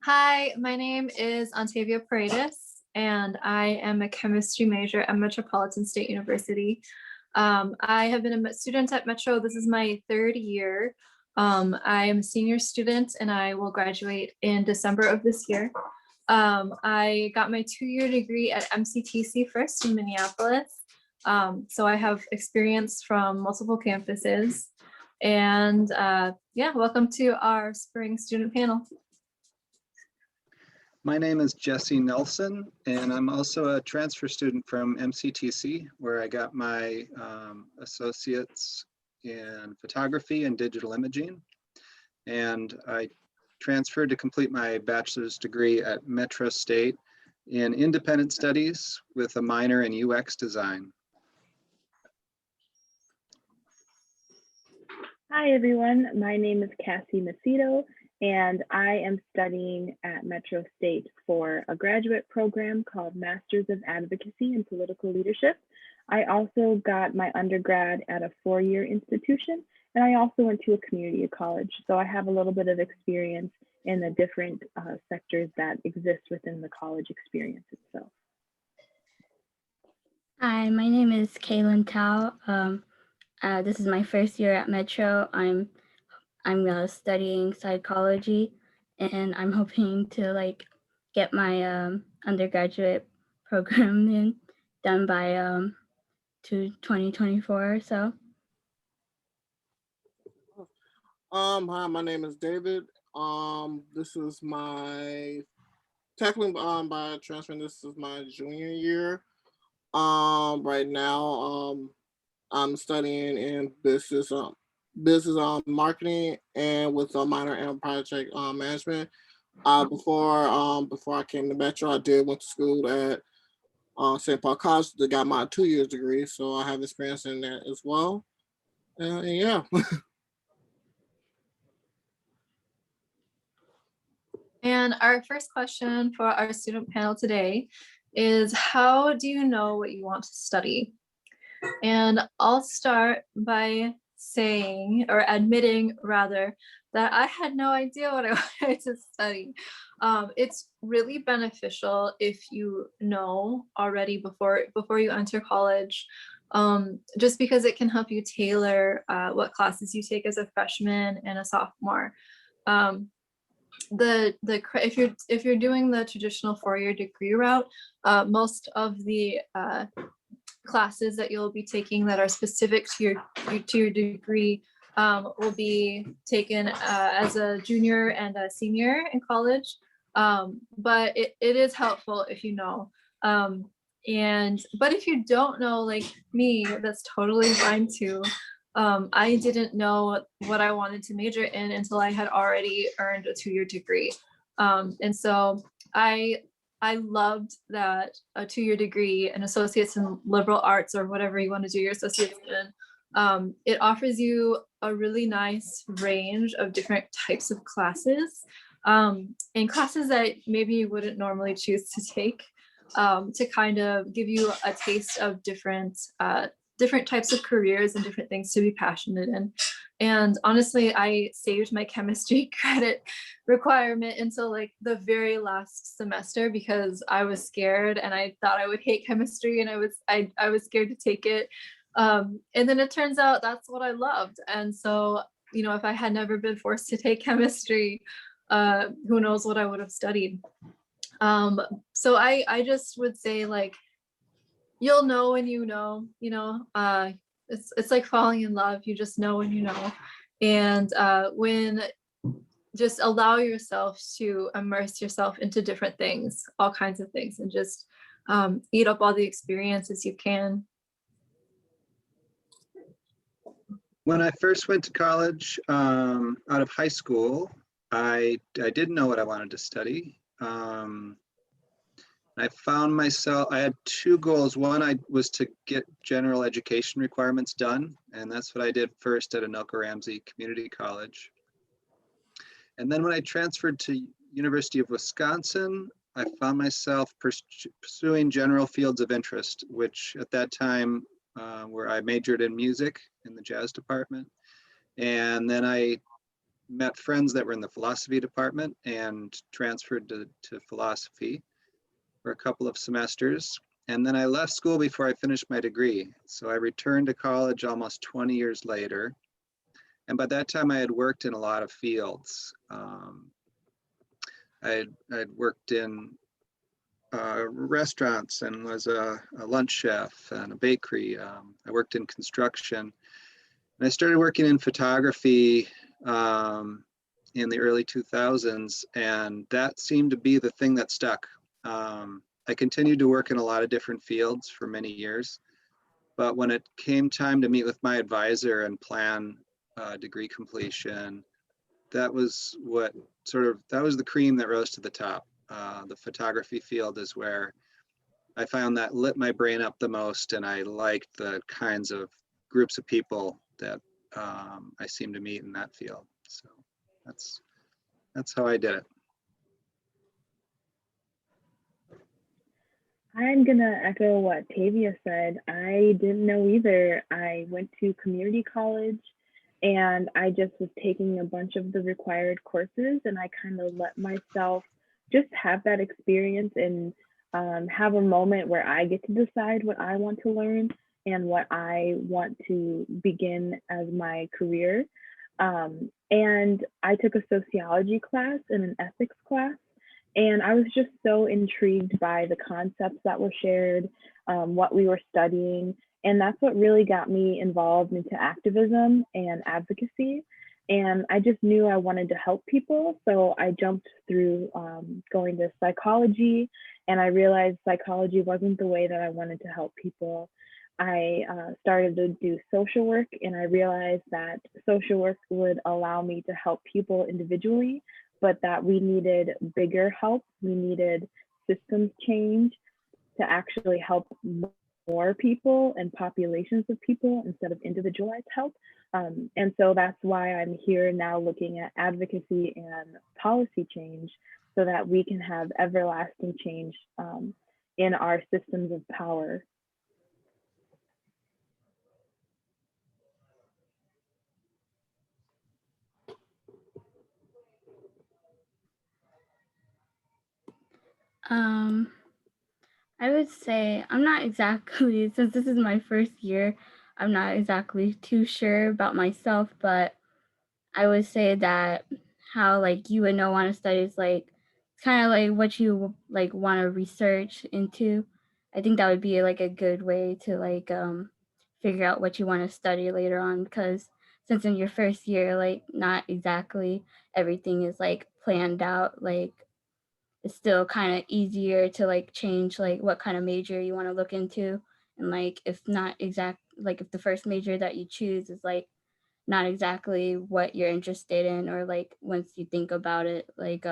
Hi, my name is Ontavia Paredes, and I am a chemistry major at Metropolitan State University. I have been a student at Metro. This is my third year. I am a senior student and I will graduate in December of this year. I got my 2-year degree at MCTC first in Minneapolis. So I have experience from multiple campuses. And yeah, welcome to our spring student panel. My name is Jesse Nelson, and I'm also a transfer student from MCTC, where I got my associates in photography and digital imaging. And I transferred to complete my bachelor's degree at Metro State in independent studies with a minor in UX design. Hi everyone, my name is Cassie Macedo and I am studying at Metro State for a graduate program called Masters of Advocacy and Political Leadership. I also got my undergrad at a 4-year institution and I also went to a community college. So I have a little bit of experience in the different sectors that exist within the college experience itself. Hi, my name is Kaylin Tao. This is my first year at Metro. I'm studying psychology, and I'm hoping to get my undergraduate program done by 2024 or so. Hi, my name is David. This is my technically by transferring. This is my junior year. Right now, I'm studying in business marketing and with a minor in project management. Before I came to Metro, I went to school at St. Paul College. That got my 2-year degree, so I have experience in that as well. And yeah. And our first question for our student panel today is, how do you know what you want to study? And I'll start by saying, or admitting rather, that I had no idea what I wanted to study. It's really beneficial if you know already before you enter college, just because it can help you tailor what classes you take as a freshman and a sophomore. If you're doing the traditional 4-year degree route, most of the classes that you'll be taking that are specific to your degree will be taken as a junior and a senior in college. But it is helpful if you know. But if you don't know, like me, that's totally fine too. I didn't know what I wanted to major in until I had already earned a 2-year degree. And so I loved that a 2-year degree, an associate's in liberal arts or whatever you want to do your associate's in. It offers you a really nice range of different types of classes, and classes that maybe you wouldn't normally choose to take, to kind of give you a taste of different types of careers and different things to be passionate in. And honestly, I saved my chemistry credit requirement until like the very last semester because I was scared and I thought I would hate chemistry, and I was scared to take it. And then it turns out that's what I loved. And so, you know, if I had never been forced to take chemistry, who knows what I would have studied. So I just would say, like, you'll know when you know, it's like falling in love. You just know when you know. And when just allow yourself to immerse yourself into different things, all kinds of things, and just eat up all the experiences you can. When I first went to college, out of high school, I didn't know what I wanted to study. I found myself, I had 2 goals. One, was to get general education requirements done. And that's what I did first at Anoka Ramsey Community College. And then when I transferred to University of Wisconsin, I found myself pursuing general fields of interest, which at that time where I majored in music in the jazz department. And then I met friends that were in the philosophy department and transferred to philosophy for a couple of semesters. And then I left school before I finished my degree. So I returned to college almost 20 years later. And by that time I had worked in a lot of fields. I'd worked in restaurants and was a lunch chef and a bakery. I worked in construction. And I started working in photography in the early 2000s, and that seemed to be the thing that stuck. I continued to work in a lot of different fields for many years, but when it came time to meet with my advisor and plan degree completion, that was that was the cream that rose to the top. The photography field is where I found that lit my brain up the most, and I liked the kinds of groups of people that I seem to meet in that field. So that's how I did it. I'm gonna echo what Tavia said. I didn't know either. I went to community college and I just was taking a bunch of the required courses, and I kind of let myself just have that experience and have a moment where I get to decide what I want to learn and what I want to begin as my career. And I took a sociology class and an ethics class, and I was just so intrigued by the concepts that were shared, what we were studying. And that's what really got me involved into activism and advocacy. And I just knew I wanted to help people. So I jumped through going to psychology, and I realized psychology wasn't the way that I wanted to help people. I started to do social work, and I realized that social work would allow me to help people individually, but that we needed bigger help. We needed systems change to actually help more people and populations of people instead of individualized help. And so that's why I'm here now looking at advocacy and policy change so that we can have everlasting change in our systems of power. I would say I'm not exactly, since this is my first year, I'm not exactly too sure about myself, but I would say that how like you would know want to study is like it's kind of like what you like want to research into. I think that would be like a good way to like figure out what you want to study later on, because since in your first year like not exactly everything is like planned out, like it's still kind of easier to like change like what kind of major you want to look into. And like if not exact like if the first major that you choose is like not exactly what you're interested in, or like once you think about it like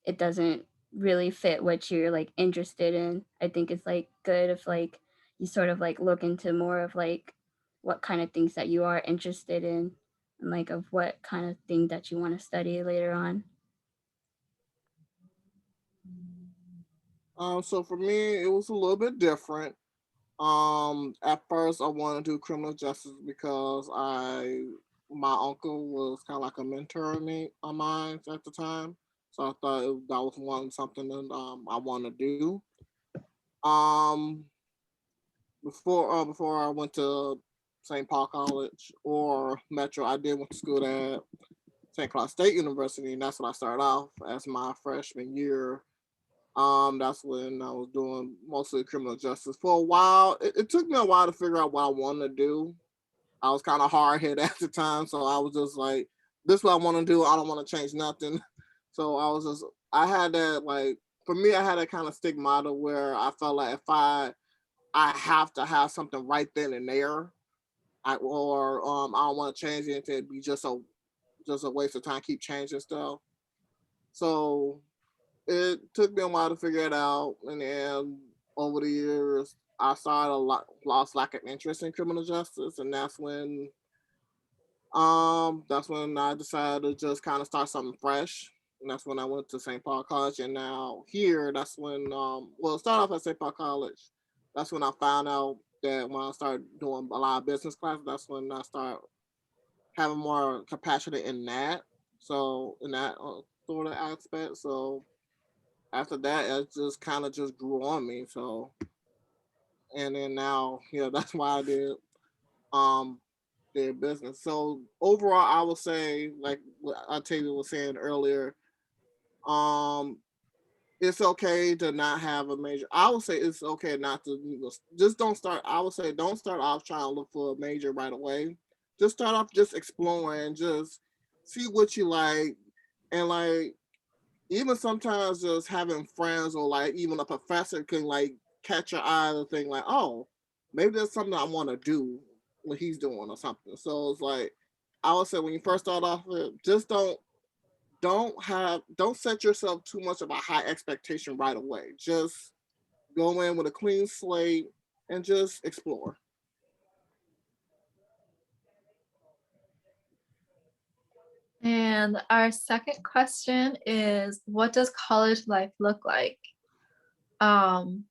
it doesn't really fit what you're like interested in, I think it's like good if like you sort of like look into more of like what kind of things that you are interested in, and like of what kind of thing that you want to study later on. So for me, it was a little bit different. At first, I wanted to do criminal justice because my uncle was kind of like a mentor of mine at the time. So I thought that was something that I want to do. Um, before I went to St. Paul College or Metro, I did went to school at St. Cloud State University, and that's what I started off as my freshman year. That's when I was doing mostly criminal justice. For a while, it took me a while to figure out what I wanted to do. I was kind of hard hit at the time, so I was just like, "This is what I want to do. I don't want to change nothing." So I had that like, for me, I had that kind of stigmata where I felt like if I have to have something right then and there, I don't want to change it to be just a waste of time. Keep changing stuff. So it took me a while to figure it out, and then over the years, I started lost lack of interest in criminal justice, and that's when I decided to just kind of start something fresh, and that's when I went to St. Paul College, and now here, that's when it started off at St. Paul College. That's when I found out that when I started doing a lot of business classes, that's when I started having more compassionate in that. So in that sort of aspect. So after that, it just kind of just grew on me. So and then now, that's why I did um their business. So overall, I would say, like what Octavia was saying earlier, um, it's okay to not have a major. I would say it's okay not to just don't start. I would say don't start off trying to look for a major right away. Just start off just exploring, just see what you like, and like even sometimes just having friends or like even a professor can like catch your eye and think like, oh, maybe that's something I want to do what he's doing or something. So it's like I would say when you first start off, just don't set yourself too much of a high expectation right away. Just go in with a clean slate and just explore. And our second question is, what does college life look like? Um,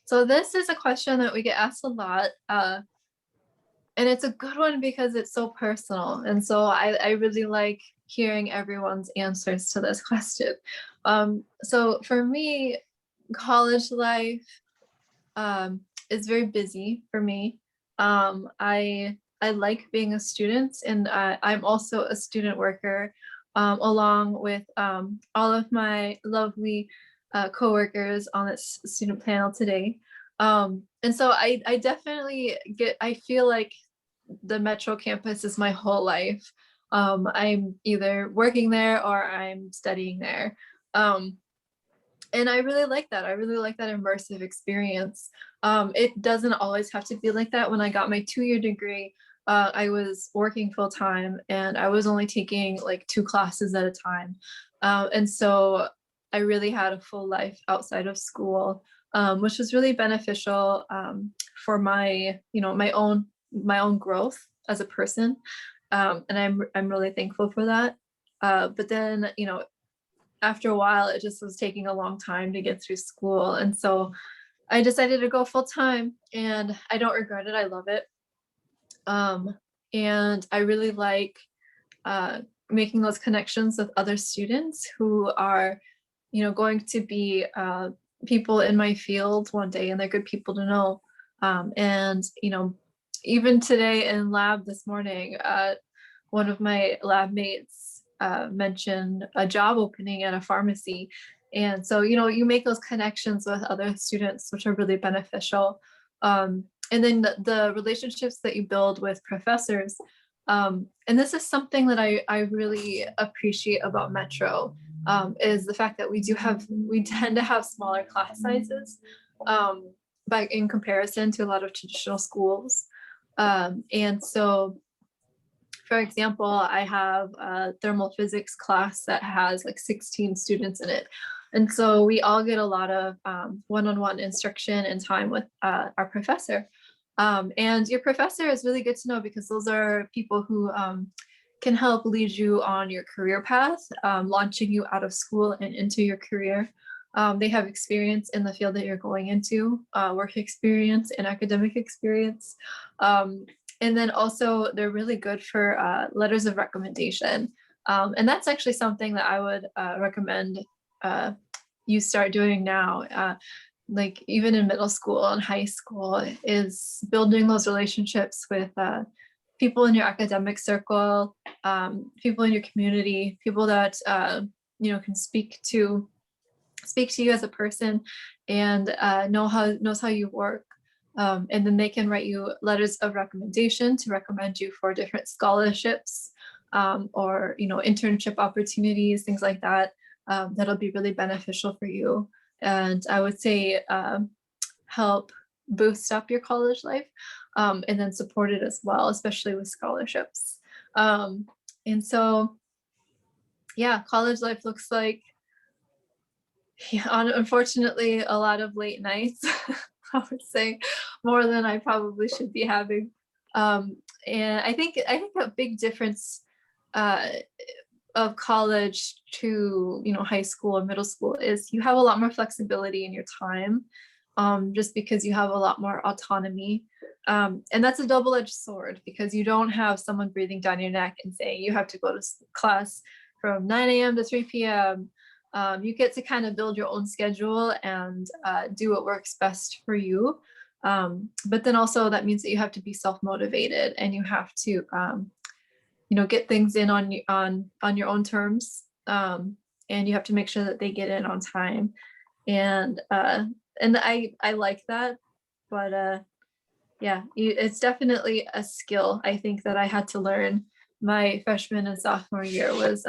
so this is a question that we get asked a lot. And it's a good one because it's so personal. And so I really like hearing everyone's answers to this question. So for me, college life is very busy for me. I like being a student, and I'm also a student worker, along with all of my lovely coworkers on this student panel today. And so I definitely I feel like the Metro campus is my whole life. I'm either working there or I'm studying there. Um, and I really like that. I really like that immersive experience. It doesn't always have to be like that. When I got my 2-year degree, I was working full time and I was only taking like 2 classes at a time. And so I really had a full life outside of school, which was really beneficial for my, my own growth as a person. And I'm really thankful for that. But then, after a while, it just was taking a long time to get through school. And so I decided to go full time, and I don't regret it. I love it. And I really like making those connections with other students who are, going to be people in my field one day, and they're good people to know. And, even today in lab this morning, one of my lab mates mentioned a job opening at a pharmacy. And so, you make those connections with other students, which are really beneficial. And then the relationships that you build with professors. And this is something that I really appreciate about Metro, is the fact that we tend to have smaller class sizes, in comparison to a lot of traditional schools. And so, for example, I have a thermal physics class that has like 16 students in it. And so we all get a lot of one-on-one instruction and time with our professor. And your professor is really good to know because those are people who can help lead you on your career path, launching you out of school and into your career. They have experience in the field that you're going into, work experience and academic experience. And then also they're really good for letters of recommendation. And that's actually something that I would recommend you start doing now. Like even in middle school and high school, is building those relationships with people in your academic circle, people in your community, people that can speak to you as a person and knows how you work. And then they can write you letters of recommendation to recommend you for different scholarships, or internship opportunities, things like that. That'll be really beneficial for you. And I would say help boost up your college life, and then support it as well, especially with scholarships. And so, yeah, college life looks like, unfortunately, a lot of late nights. I would say more than I probably should be having. And I think a big difference of college to high school or middle school is you have a lot more flexibility in your time. just because you have a lot more autonomy. And that's a double-edged sword because you don't have someone breathing down your neck and saying you have to go to class from 9 a.m. to 3 p.m. You get to kind of build your own schedule and do what works best for you. But then also that means that you have to be self-motivated and you have to, get things in on your own terms. And you have to make sure that they get in on time. And I like that, but yeah, it's definitely a skill I think that I had to learn my freshman and sophomore year was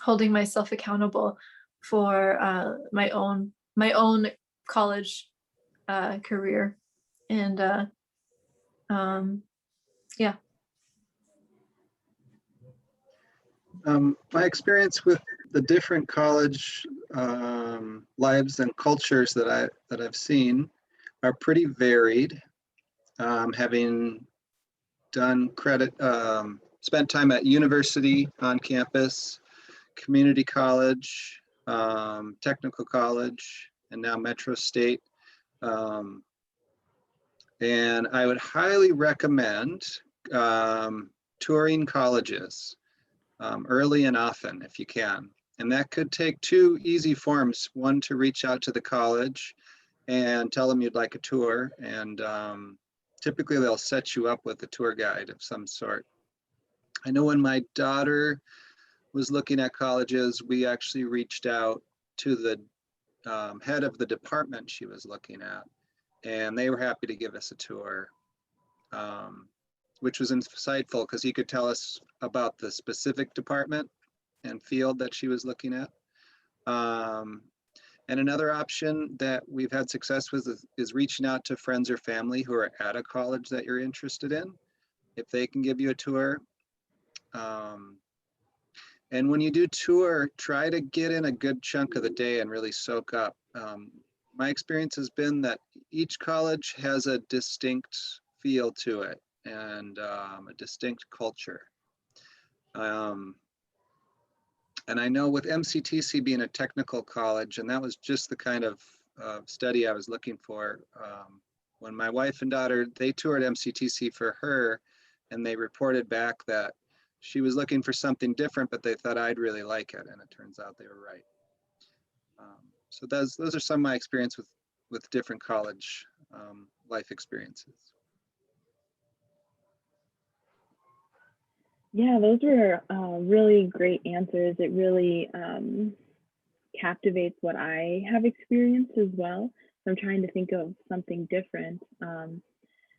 holding myself accountable for my own college career. And yeah. My experience with the different college lives and cultures that I've seen are pretty varied. Having done spent time at university on campus, community college, technical college, and now Metro State. And I would highly recommend touring colleges early and often if you can. And that could take two easy forms. One, to reach out to the college and tell them you'd like a tour. And typically they'll set you up with a tour guide of some sort. I know when my daughter was looking at colleges, we actually reached out to the head of the department she was looking at, and they were happy to give us a tour, which was insightful because he could tell us about the specific department and field that she was looking at. And another option that we've had success with is reaching out to friends or family who are at a college that you're interested in, if they can give you a tour. And when you do tour, try to get in a good chunk of the day and really soak up. My experience has been that each college has a distinct feel to it and a distinct culture. And I know with MCTC being a technical college, and that was just the kind of study I was looking for. When my wife and daughter, they toured MCTC for her, and they reported back that she was looking for something different, but they thought I'd really like it, and it turns out they were right. So those are some of my experience with different college life experiences. Yeah, those were really great answers. It really captivates what I have experienced as well. So I'm trying to think of something different.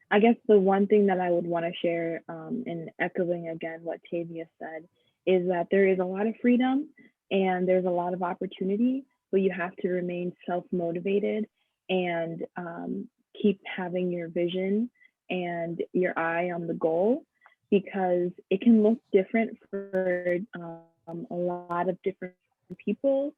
I guess the one thing that I would want to share, and echoing again what Tavia said, is that there is a lot of freedom and there's a lot of opportunity, but you have to remain self-motivated and keep having your vision and your eye on the goal, because it can look different for a lot of different people.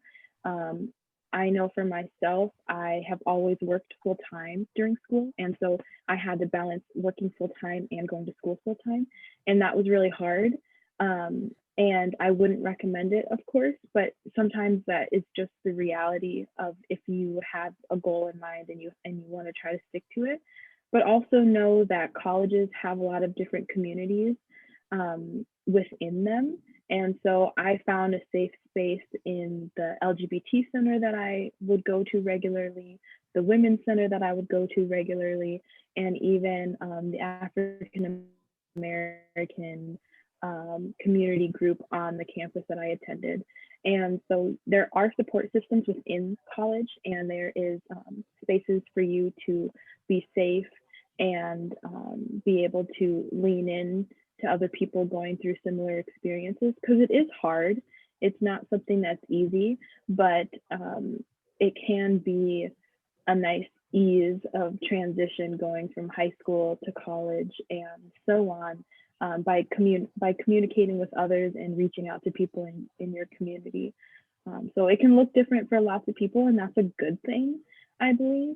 I know for myself, I have always worked full time during school. And so I had to balance working full time and going to school full time. And that was really hard. And I wouldn't recommend it, of course, but sometimes that is just the reality of if you have a goal in mind and you want to try to stick to it. But also know that colleges have a lot of different communities within them. And so I found a safe space in the LGBT center that I would go to regularly, the women's center that I would go to regularly, and even the African American community group on the campus that I attended. And so there are support systems within college, and there is spaces for you to be safe and be able to lean in to other people going through similar experiences, because it is hard. It's not something that's easy, but it can be a nice ease of transition going from high school to college and so on, by communicating with others and reaching out to people in your community. So it can look different for lots of people, and that's a good thing, I believe.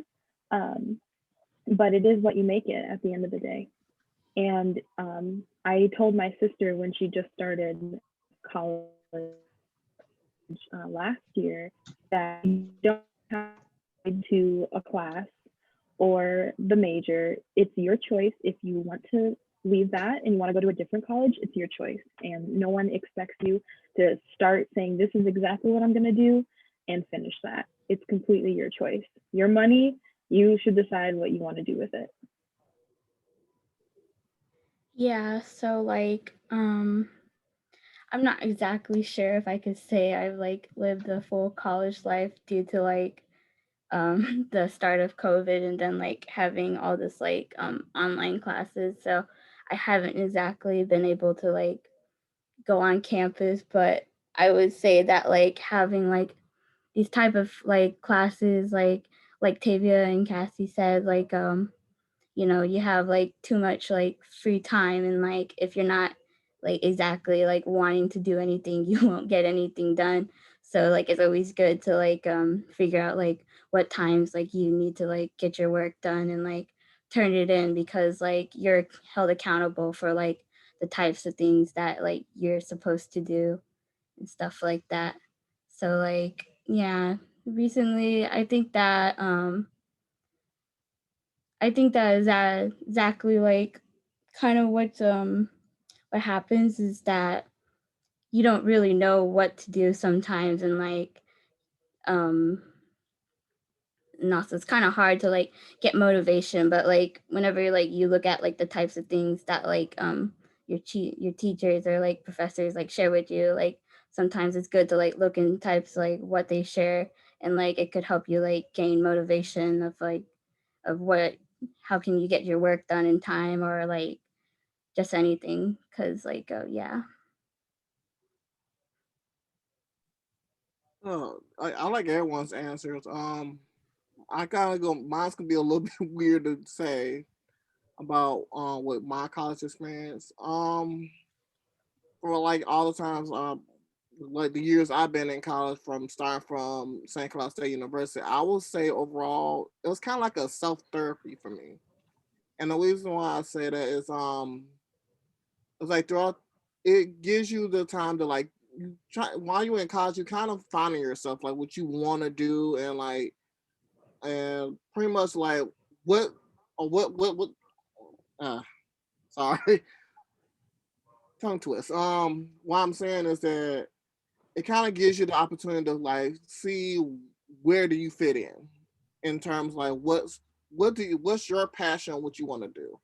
But it is what you make it at the end of the day. And I told my sister when she just started college last year that you don't have to a class or the major. It's your choice. If you want to leave that and you want to go to a different college, it's your choice. And no one expects you to start saying, this is exactly what I'm going to do and finish that. It's completely your choice. Your money, you should decide what you want to do with it. Yeah, so like I'm not exactly sure if I could say I've like lived a full college life due to like the start of COVID and then like having all this like online classes. So I haven't exactly been able to like go on campus, but I would say that like having like these type of like classes like Tavia and Cassie said, like you know, you have like too much like free time, and like if you're not like exactly like wanting to do anything, you won't get anything done. So like it's always good to like figure out like what times like you need to like get your work done and like turn it in, because like you're held accountable for like the types of things that like you're supposed to do and stuff like that. So like yeah, recently I think that is that exactly like kind of what happens is that you don't really know what to do sometimes, and like um and also it's kind of hard to like get motivation, but like whenever like you look at like the types of things that like your teachers or like professors like share with you, like sometimes it's good to like look in types like what they share, and like it could help you like gain motivation of what how can you get your work done in time, or like just anything, because like yeah. I like everyone's answers. I kind of go. Mine's gonna be a little bit weird to say about with my college experience. For like all the times like the years I've been in college, from starting from St. Cloud State University, I would say overall it was kind of like a self therapy for me. And the reason why I say that is it's like throughout, it gives you the time to like you try while you're in college, you kind of finding yourself like what you want to do, and like and pretty much like what what uh sorry, tongue twist. What I'm saying is that it kind of gives you the opportunity to like see where do you fit in terms like what's your passion, what you want to do.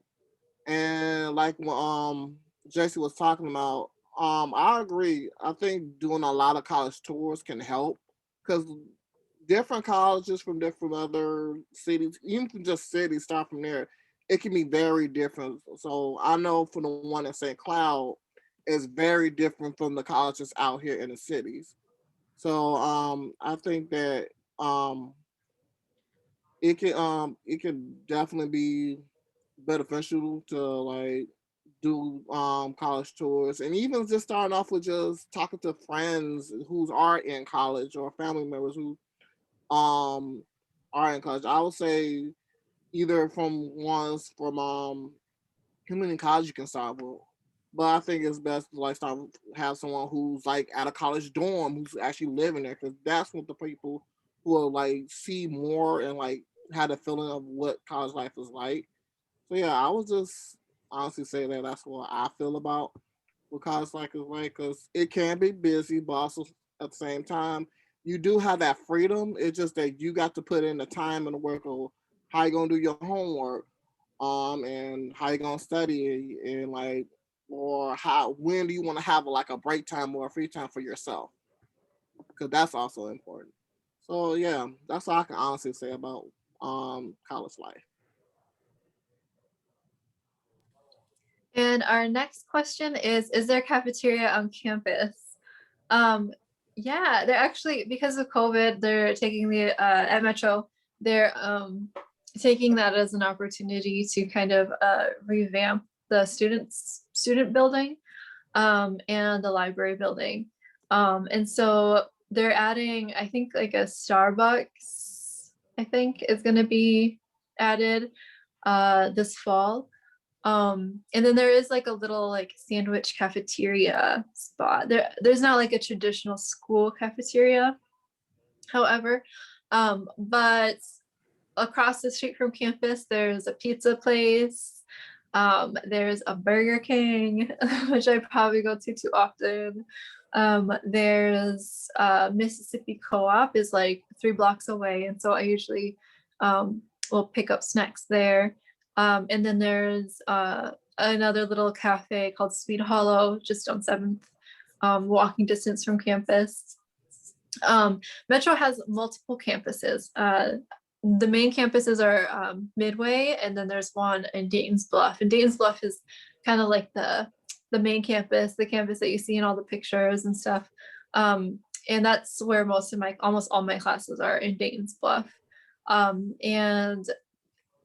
And like when Jesse was talking about, I agree. I think doing a lot of college tours can help, because different colleges from different other cities, even from just cities, start from there, it can be very different. So I know for the one in St. Cloud, it's very different from the colleges out here in the cities. So I think that it can definitely be beneficial to like do college tours, and even just starting off with just talking to friends who are in college or family members who um are in college. I would say either from ones from community college you can start with. But I think it's best to like start have someone who's like at a college dorm who's actually living there, because that's what the people who will like see more and like had a feeling of what college life is like. So yeah, I would just honestly say that that's what I feel about what college life is like, because it can be busy, but also at the same time you do have that freedom. It's just that you got to put in the time and the work of how you gonna do your homework, and how you gonna study, and like, or how when do you want to have like a break time or a free time for yourself, because that's also important. So yeah, that's all I can honestly say about college life. And our next question is there cafeteria on campus? Um, yeah, they're actually, because of COVID, they're taking at Metro, they're taking that as an opportunity to kind of revamp the student building and the library building. And so they're adding, I think like a Starbucks, I think is gonna be added this fall. And then there is like a little like sandwich cafeteria spot. There's not like a traditional school cafeteria, however. But across the street from campus, there's a pizza place. There's a Burger King, which I probably go to too often. There's Mississippi Co-op is like 3 blocks away, and so I usually will pick up snacks there. And then there's another little cafe called Sweet Hollow, just on 7th, walking distance from campus. Metro has multiple campuses. The main campuses are Midway, and then there's one in Dayton's Bluff. And Dayton's Bluff is kind of like the main campus, the campus that you see in all the pictures and stuff. And that's where almost all my classes are, in Dayton's Bluff. And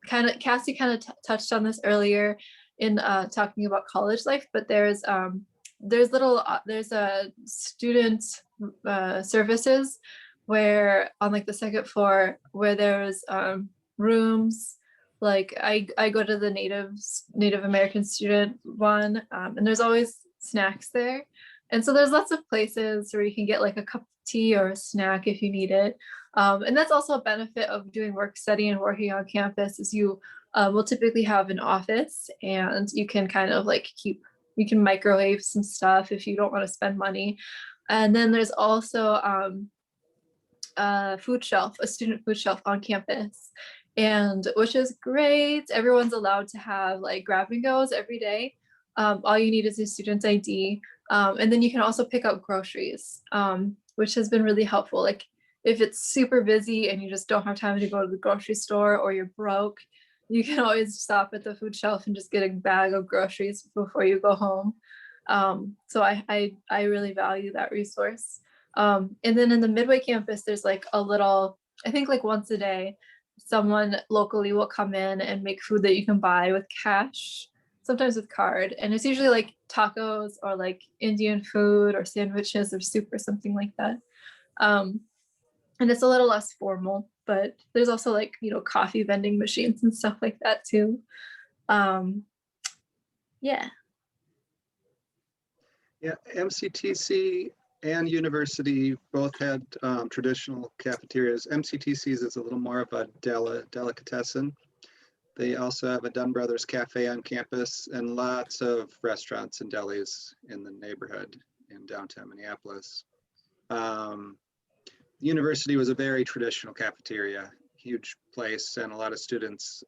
Cassie kind of touched on this earlier in talking about college life, but there's a student services where on like the second floor where there's rooms. Like I go to the Native American student one, and there's always snacks there. And so there's lots of places where you can get like a cup of tea or a snack if you need it. And that's also a benefit of doing work study and working on campus, is you will typically have an office, and you can kind of like you can microwave some stuff if you don't want to spend money. And then there's also a student food shelf on campus, and which is great. Everyone's allowed to have like grab and goes every day. All you need is a student's ID. And then you can also pick up groceries, which has been really helpful. Like if it's super busy and you just don't have time to go to the grocery store, or you're broke, you can always stop at the food shelf and just get a bag of groceries before you go home. So I really value that resource. And then in the Midway campus, there's like a little, I think like once a day, someone locally will come in and make food that you can buy with cash, sometimes with card. And it's usually like tacos or like Indian food or sandwiches or soup or something like that. And it's a little less formal, but there's also like, coffee vending machines and stuff like that too. Yeah. Yeah, MCTC and university both had traditional cafeterias. MCTC's is a little more of a delicatessen. They also have a Dunn Brothers Cafe on campus and lots of restaurants and delis in the neighborhood in downtown Minneapolis. The university was a very traditional cafeteria, huge place, and a lot of students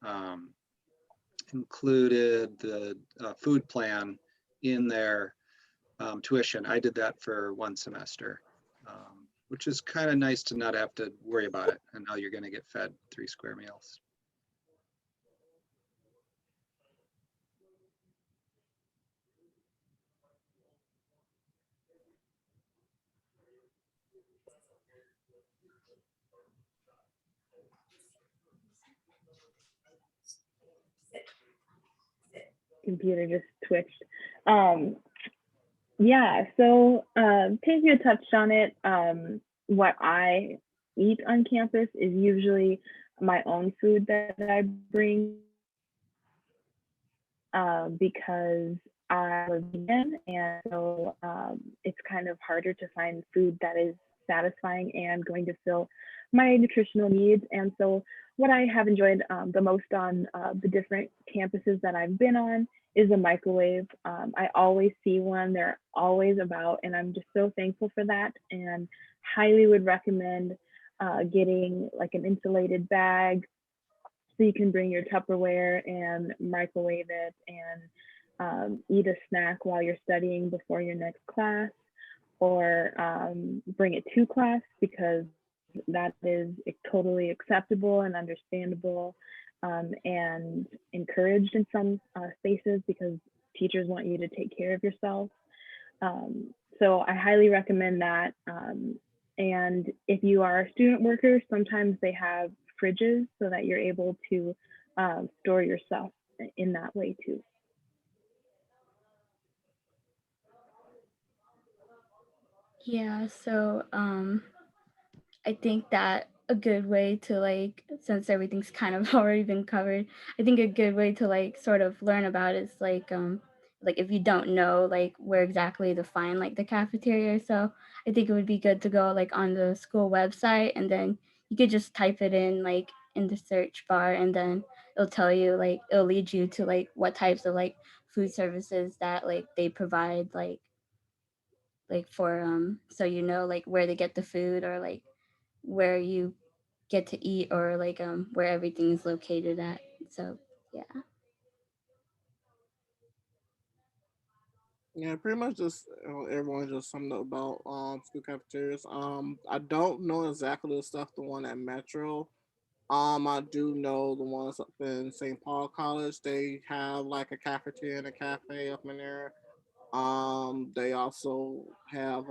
included the food plan in their tuition. I did that for 1 semester, which is kind of nice to not have to worry about it and how you're going to get fed 3 square meals. Computer just twitched. Yeah, so Tavia touched on it. What I eat on campus is usually my own food that I bring, because I'm a vegan, and so it's kind of harder to find food that is satisfying and going to fill my nutritional needs. And so what I have enjoyed the most on the different campuses that I've been on is a microwave. I always see one, they're always about, and I'm just so thankful for that, and highly would recommend getting like an insulated bag so you can bring your Tupperware and microwave it and eat a snack while you're studying before your next class, or bring it to class, because that is totally acceptable and understandable, and encouraged in some spaces, because teachers want you to take care of yourself. So I highly recommend that. And if you are a student worker, sometimes they have fridges so that you're able to store your stuff in that way too. Yeah, so I think that a good way to like, since everything's kind of already been covered, I think a good way to like sort of learn about is like if you don't know like where exactly to find like the cafeteria. So I think it would be good to go like on the school website, and then you could just type it in like in the search bar, and then it'll tell you like it'll lead you to like what types of like food services that like they provide like for so you know like where to get the food or like where you get to eat or like where everything is located at. So yeah. Yeah, pretty much just everyone just summed up about school cafeterias. I don't know exactly the stuff the one at Metro. I do know the ones up in St. Paul College. They have like a cafeteria and a cafe up in there. They also have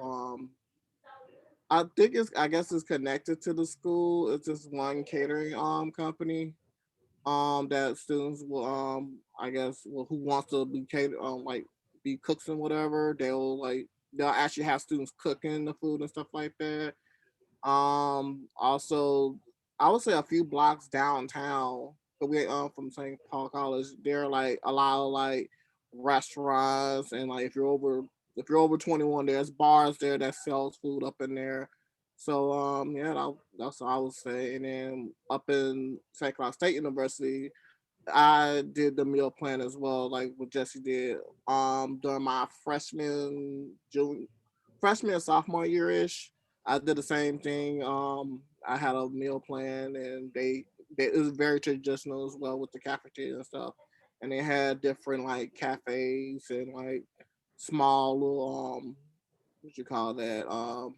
I guess it's connected to the school. It's just one catering company that students will I guess well who wants to be cater like be cooks and whatever, they'll actually have students cooking the food and stuff like that. Also, I would say a few blocks downtown, but we from St. Paul College, there are like a lot of like restaurants, and like if you're over 21, there's bars there that sells food up in there. So yeah, that's what I would say. And then up in St. Cloud State University, I did the meal plan as well, like what Jesse did. During my freshman and sophomore year ish, I did the same thing. I had a meal plan, and they it was very traditional as well with the cafeteria and stuff. And they had different like cafes and like small little what you call that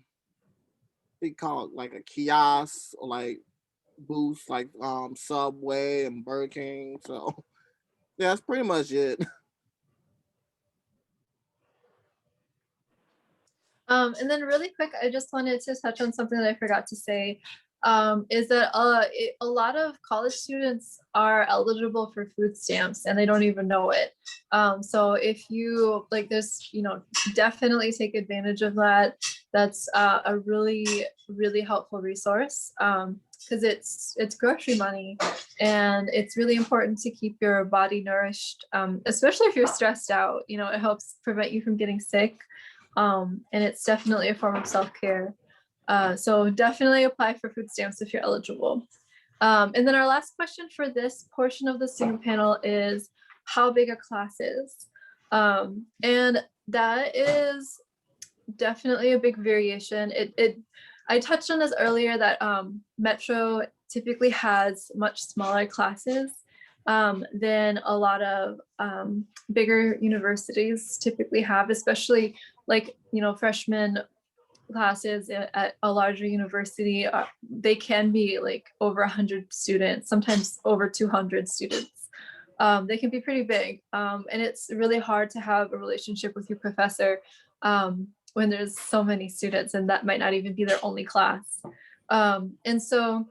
they call it like a kiosk or like booths like Subway and Burger King. So yeah, that's pretty much it. And then really quick, I just wanted to touch on something that I forgot to say. Is that a lot of college students are eligible for food stamps and they don't even know it. So if you like this, definitely take advantage of that. That's a really helpful resource because it's grocery money, and it's really important to keep your body nourished, especially if you're stressed out. It helps prevent you from getting sick. And it's definitely a form of self-care. So definitely apply for food stamps if you're eligible. And then our last question for this portion of the student panel is how big a class is. And that is definitely a big variation. I touched on this earlier that Metro typically has much smaller classes than a lot of bigger universities typically have, especially like, freshman classes at a larger university. They can be like over 100 students, sometimes over 200 students. They can be pretty big, and it's really hard to have a relationship with your professor when there's so many students, and that might not even be their only class. And so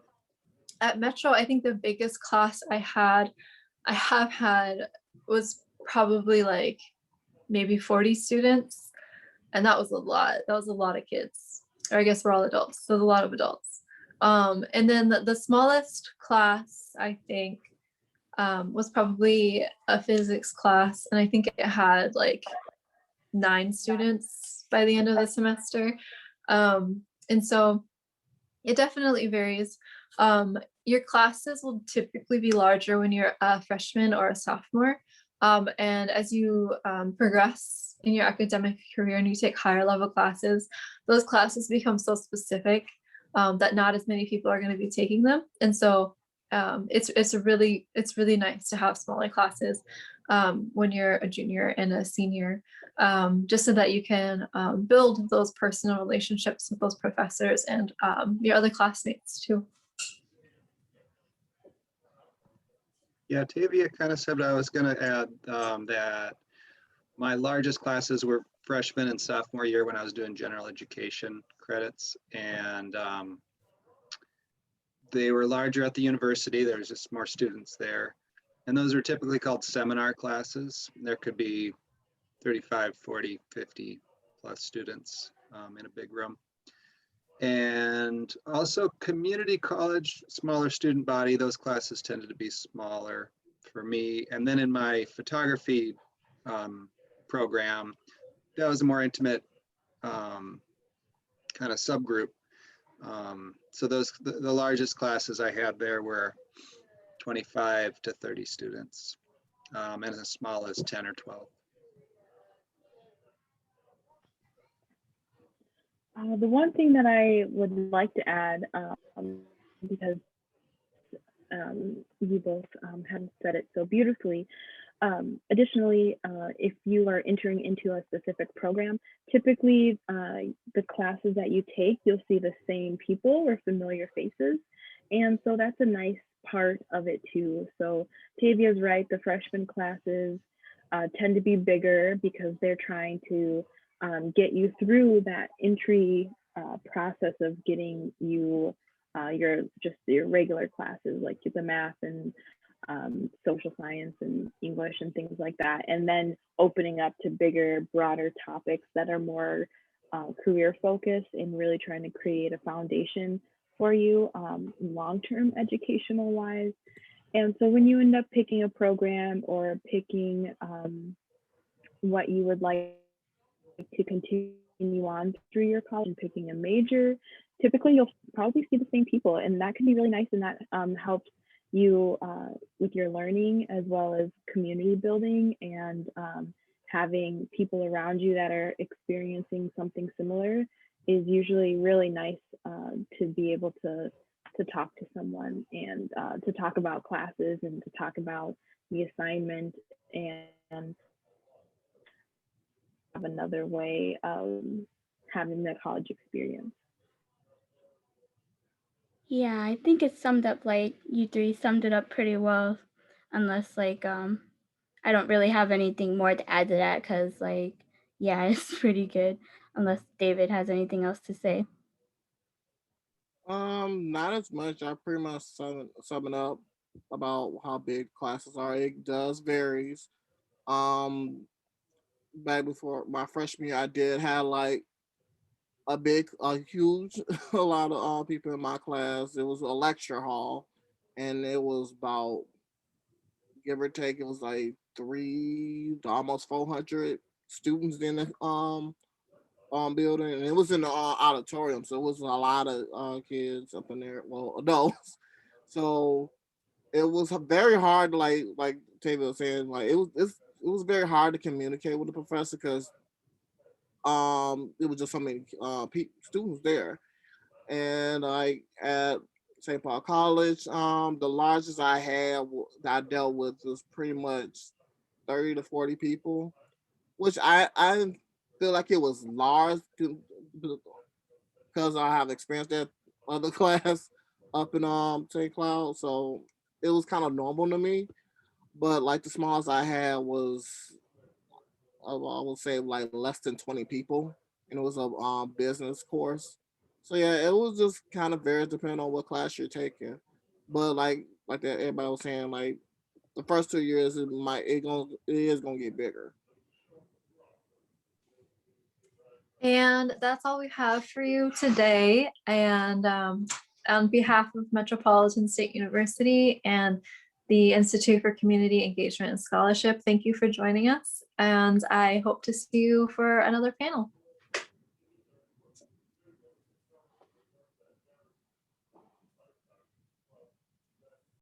at Metro, I think the biggest class I have had was probably like maybe 40 students. And that was a lot. That was a lot of kids. Or I guess we're all adults. So there's a lot of adults. And then the smallest class, I think, was probably a physics class. And I think it had like 9 students by the end of the semester. And so it definitely varies. Your classes will typically be larger when you're a freshman or a sophomore. And as you progress in your academic career and you take higher level classes, those classes become so specific that not as many people are going to be taking them. And so it's really nice to have smaller classes when you're a junior and a senior, just so that you can build those personal relationships with those professors and your other classmates too. Yeah, Tavia kind of said what I was going to add, that my largest classes were freshman and sophomore year when I was doing general education credits, and they were larger at the university. There was just more students there, and those were typically called seminar classes. There could be 35, 40, 50 plus students in a big room. And also community college, smaller student body, those classes tended to be smaller for me. And then in my photography program, that was a more intimate kind of subgroup. So the largest classes I had there were 25 to 30 students, and as small as 10 or 12. The one thing that I would like to add, because you both have said it so beautifully. Additionally, if you are entering into a specific program, typically the classes that you take, you'll see the same people or familiar faces. And so that's a nice part of it too. So Tavia's right, the freshman classes tend to be bigger because they're trying to get you through that entry process of getting you your regular classes like the math and social science and English and things like that, and then opening up to bigger, broader topics that are more career focused and really trying to create a foundation for you long-term educational wise. And so when you end up picking a program or picking what you would like to continue on through your college and picking a major, typically you'll probably see the same people, and that can be really nice, and that helps you with your learning as well as community building and having people around you that are experiencing something similar is usually really nice to be able to talk to someone and to talk about classes and to talk about the assignment and have another way of having the college experience. Yeah, I think it summed up like you three summed it up pretty well, unless like I don't really have anything more to add to that because like yeah, it's pretty good. Unless David has anything else to say. Not as much. I pretty much sum it up about how big classes are. It does varies. Um, Back before my freshman year, I did have like a huge, a lot of people in my class. It was a lecture hall, and it was about, give or take, it was like three to almost 400 students in the building, and it was in the auditorium, so it was a lot of kids up in there, well, adults. So it was very hard, like Tavia was saying, like it was very hard to communicate with the professor because it was just so many students there. And like at St. Paul College, the largest that I dealt with was pretty much 30 to 40 people, which I feel like it was large because I have experienced that other class up in St. Cloud, so it was kind of normal to me. But like the smallest I had was, I would say, like less than 20 people, and it was a business course. So yeah, it was just kind of varies depending on what class you're taking. But like that everybody was saying, like the first 2 years it is gonna get bigger. And that's all we have for you today. And on behalf of Metropolitan State University and the Institute for Community Engagement and Scholarship, thank you for joining us. And I hope to see you for another panel.